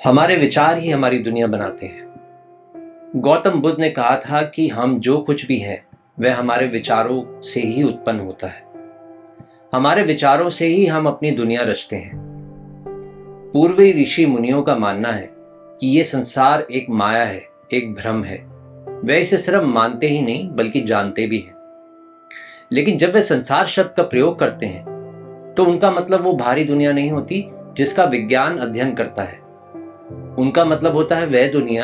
हमारे विचार ही हमारी दुनिया बनाते हैं। गौतम बुद्ध ने कहा था कि हम जो कुछ भी हैं वह हमारे विचारों से ही उत्पन्न होता है। हमारे विचारों से ही हम अपनी दुनिया रचते हैं। पूर्वी ऋषि मुनियों का मानना है कि ये संसार एक माया है, एक भ्रम है। वे इसे सिर्फ मानते ही नहीं बल्कि जानते भी हैं। लेकिन जब वे संसार शब्द का प्रयोग करते हैं तो उनका मतलब वो भारी दुनिया नहीं होती जिसका विज्ञान अध्ययन करता है। उनका मतलब होता है वह दुनिया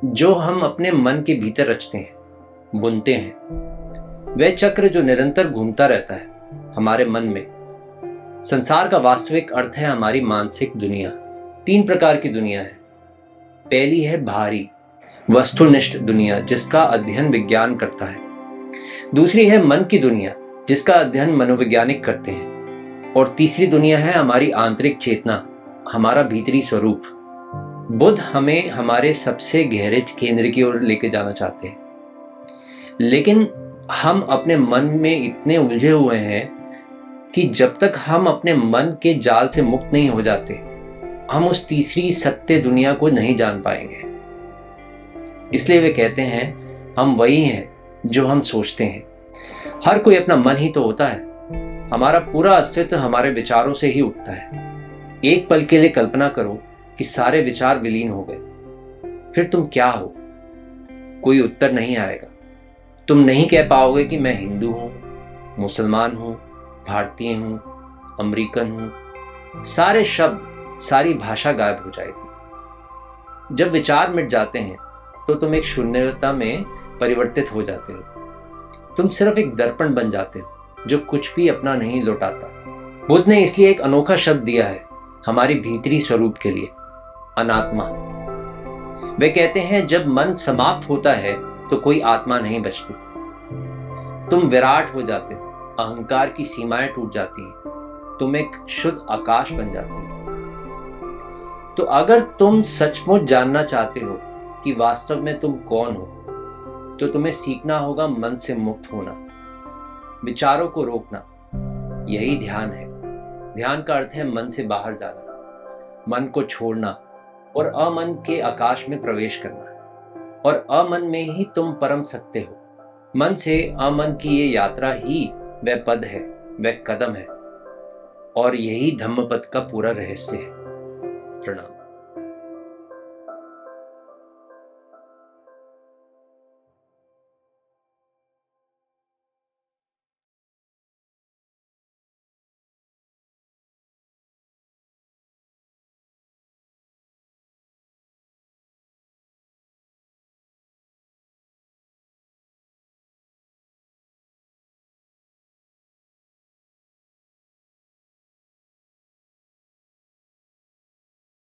जो हम अपने मन के भीतर रचते हैं, बुनते हैं। वह चक्र जो निरंतर घूमता रहता है हमारे मन में। संसार का वास्तविक अर्थ है हमारी मानसिक दुनिया। 3 प्रकार की दुनिया है। पहली है भारी वस्तुनिष्ठ दुनिया जिसका अध्ययन विज्ञान करता है। दूसरी है मन की दुनिया जिसका अध्ययन मनोवैज्ञानिक करते हैं। और तीसरी दुनिया है हमारी आंतरिक चेतना, हमारा भीतरी स्वरूप। बुद्ध हमें हमारे सबसे गहरे केंद्र की ओर लेके जाना चाहते हैं, लेकिन हम अपने मन में इतने उलझे हुए हैं कि जब तक हम अपने मन के जाल से मुक्त नहीं हो जाते हम उस तीसरी सत्य दुनिया को नहीं जान पाएंगे। इसलिए वे कहते हैं हम वही हैं जो हम सोचते हैं। हर कोई अपना मन ही तो होता है। हमारा पूरा अस्तित्व हमारे विचारों से ही उठता है। एक पल के लिए कल्पना करो कि सारे विचार विलीन हो गए, फिर तुम क्या हो? कोई उत्तर नहीं आएगा। तुम नहीं कह पाओगे कि मैं हिंदू हूं, मुसलमान हूं, भारतीय हूं, अमेरिकन हूं। सारे शब्द, सारी भाषा गायब हो जाएगी। जब विचार मिट जाते हैं तो तुम एक शून्यता में परिवर्तित हो जाते हो। तुम सिर्फ एक दर्पण बन जाते हो जो कुछ भी अपना नहीं लौटाता। बुद्ध ने इसलिए एक अनोखा शब्द दिया है हमारी भीतरी स्वरूप के लिए, अनात्मा। वे कहते हैं जब मन समाप्त होता है तो कोई आत्मा नहीं बचती। तुम विराट हो जाते हो, अहंकार की सीमाएं टूट जाती हैं, तुम एक शुद्ध आकाश बन जाते हो। तो अगर तुम सचमुच जानना चाहते हो कि वास्तव में तुम कौन हो तो तुम्हें सीखना होगा मन से मुक्त होना, विचारों को रोकना। यही ध्यान है। ध्यान का अर्थ है मन से बाहर जाना, मन को छोड़ना और अमन के आकाश में प्रवेश करना। और अमन में ही तुम परम सत्य हो। मन से अमन की ये यात्रा ही वह पद है, वह कदम है। और यही धम्मपद का पूरा रहस्य है। प्रणाम।